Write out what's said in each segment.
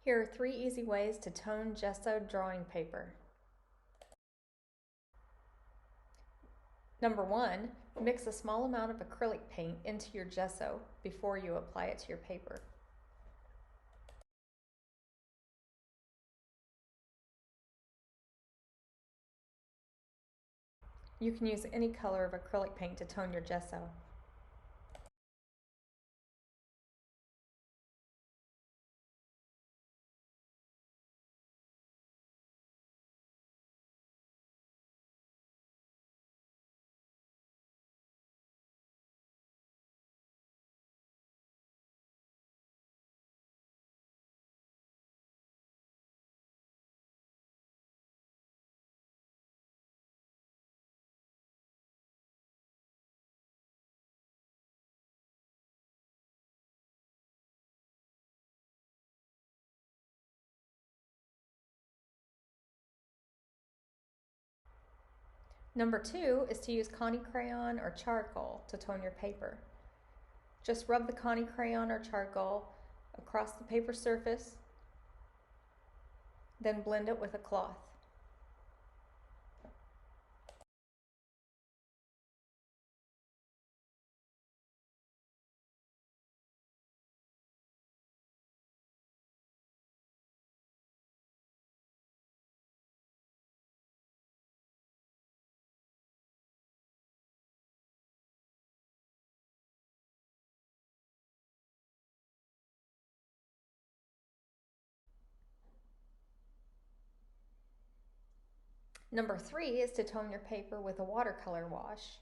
Here are 3 easy ways to tone gesso drawing paper. Number 1, mix a small amount of acrylic paint into your gesso before you apply it to your paper. You can use any color of acrylic paint to tone your gesso. Number 2 is to use Conte Crayon or charcoal to tone your paper. Just rub the Conte Crayon or charcoal across the paper surface, then blend it with a cloth. Number 3 is to tone your paper with a watercolor wash.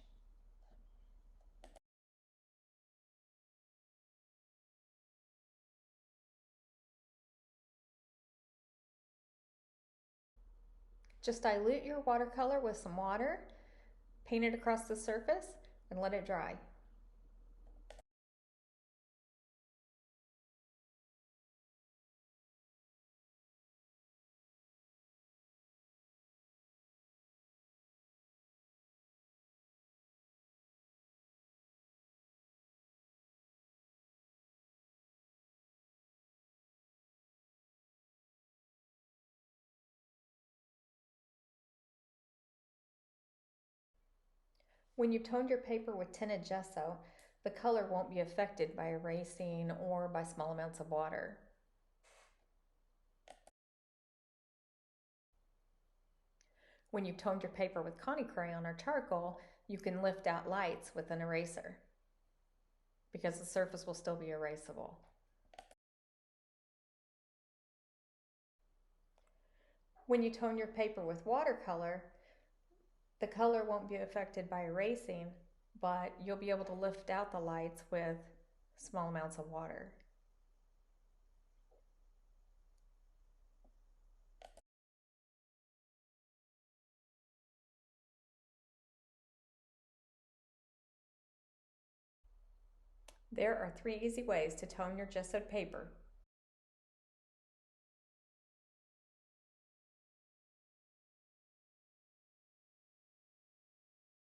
Just dilute your watercolor with some water, paint it across the surface, and let it dry. When you toned your paper with tinted gesso, the color won't be affected by erasing or by small amounts of water. When you toned your paper with Conte Crayon or charcoal, you can lift out lights with an eraser because the surface will still be erasable. When you tone your paper with watercolor, the color won't be affected by erasing, but you'll be able to lift out the lights with small amounts of water. There are 3 easy ways to tone your gessoed paper.